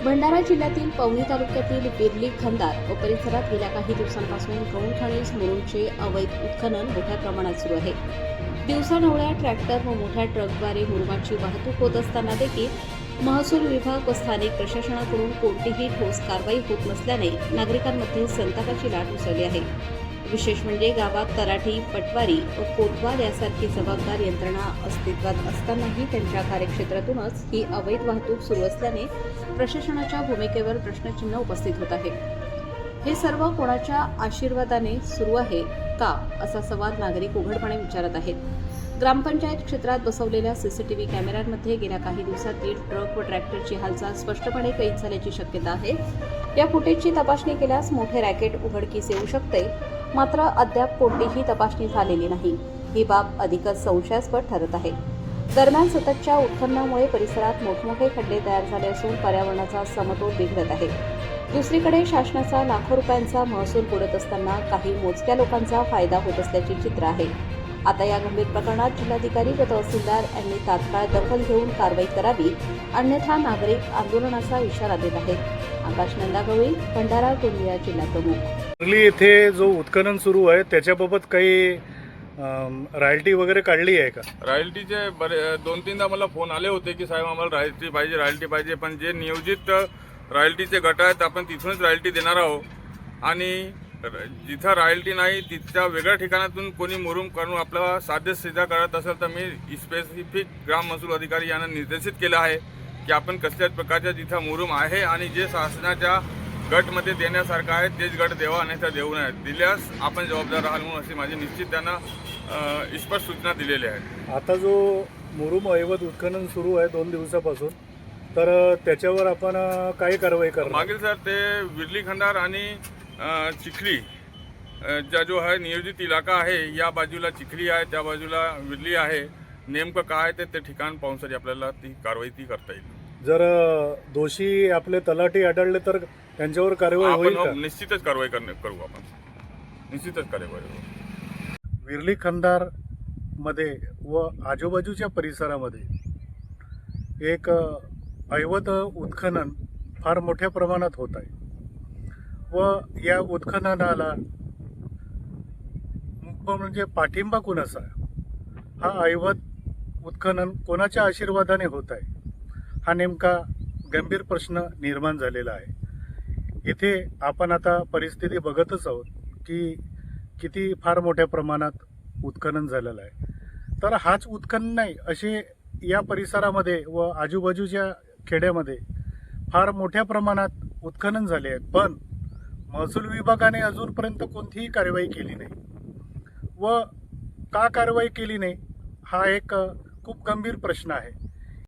भंडारा जिल्ह्यातील पवनी तालुक्यातील विर्ली खंदार व परिसरात गेल्या काही दिवसांपासून गौण खनिज मुरुमचे अवैध उत्खनन मोठ्या प्रमाणात सुरू आहे। दिवसाढवळ्या ट्रॅक्टर व मोठ्या ट्रकद्वारे मुरुमाची वाहतूक होत असताना देखील महसूल विभाग व स्थानिक प्रशासनाकडून कोणतीही ठोस कारवाई होत नसल्याने नागरिकांमध्ये संतापाची लाट उसळली आहे। विशेष म्हणजे गावात तलाठी, पटवारी व कोतवाल यासारखी जबाबदार यंत्रणा अस्तित्वात असतानाही त्यांच्या कार्यक्षेत्रातूनच ही अवैध वाहतूक सुरू असल्याने प्रशासनाच्या भूमिकेवर प्रश्नचिन्ह उपस्थित होत आहे। हे सर्व कोणाच्या आशीर्वादाने सुरू आहे का, असा सवाल नागरिक उघडपणे विचारत आहेत। ग्रामपंचायत क्षेत्रात बसवलेल्या सीसीटीव्ही कॅमेऱ्यांमध्ये गेल्या काही दिवसात 1.5 ट्रक व ट्रॅक्टरची हालचाल स्पष्टपणे कैद झाल्याची शक्यता आहे। या फुटेजची तपासणी केल्यास मोठे रॅकेट उघडकीस येऊ शकते, मात्र अद्याप कोणतीही तपासणी झालेली नाही। ही बाब अधिकच संशयास्पद ठरत आहे। दरम्यान सततच्या उत्खननामुळे परिसरात मोठमोठे खड्डे तयार झाले असून पर्यावरणाचा समतोल बिघडत आहे। दुसरीकडे शासनाचा लाखो रुपयांचा महसूल बुडत असताना काही मोजक्या लोकांचा फायदा होत असल्याचे चित्र आहे। आता या गंभीर प्रकरणात जिल्हाधिकारी व तहसीलदार यांनी तात्काळ दखल घेऊन कारवाई करावी, अन्यथा नागरिक आंदोलनाचा इशारा देत आहेत। आकाश नंदागवळी, भंडारा गोंदिया जिल्हा प्रमुख। विर्ली येथे जो उत्खनन सुरू आहे त्याच्याबाबत काही रॉयल्टी वगैरे काढली आहे का? रॉयल्टीचे दोन तीनदा मला फोन आले होते की साहेब आम्हाला रॉयल्टी पाहिजे, पण जे नियोजित रॉयल्टीचे गट आहेत आपण तिथूनच रॉयल्टी देणार आहोत आणि जिथं रॉयल्टी नाही तिथच्या वेगळ्या ठिकाणातून कोणी मुरुम करून आपला साध्यसिद्धा करत असेल तर मी स्पेसिफिक ग्राम महसूल अधिकारी यांना निर्देशित केलं आहे की आपण कसल्याच प्रकारच्या जिथं मुरुम आहे आणि जे शासनाच्या गटमध्ये देण्यासारखं आहे तेच गट देवा, नाही तर देऊ नये, दिल्यास आपण जबाबदार राहाल म्हणून अशी माझी निश्चित त्यांना स्पष्ट सूचना दिलेल्या आहेत। आता जो मुरुम अवैध उत्खनन सुरू आहे 2 दिवसापासून, तर त्याच्यावर आपण काय कारवाई करणार? मागील सर ते विर्ली खंडार आणि चिखली जो है नियोजित इलाका आहे, या बाजूला चिखली आहे, त्या बाजूला विर्ली आहे, नेमकं काय ते ठिकाण पाहून आपल्याला ती कारवाई करता येईल। जर दोषी आपले तलाठी आढळले तर त्यांच्यावर कारवाई होईल का? निश्चितच कारवाई करू आपण, निश्चितच कारवाई करू। विर्ली खंदार मध्ये व आजूबाजूच्या परिसरामध्ये एक अवैध उत्खनन फार मोठ्या प्रमाणात होत आहे व या उत्खननाला म्हणजे पाठिंबा कोणाचा? हा अवैध उत्खनन कोणाच्या आशीर्वादाने होत आहे? हा नेमका गंभीर प्रश्न निर्माण झालेला आहे। इथे आपण आता परिस्थिती बघतच आहोत की किती फार मोठ्या प्रमाणात उत्खनन झालेलं आहे। तर हाच उत्खनन नाही, असे या परिसरामध्ये व आजूबाजूच्या खेड्यामध्ये फार मोठ्या प्रमाणात उत्खनन झाले आहेत, पण महसूल विभागाने अजूनपर्यंत कोणतीही कारवाई केली नाही व का कारवाई केली नाही हा एक खूप गंभीर प्रश्न आहे।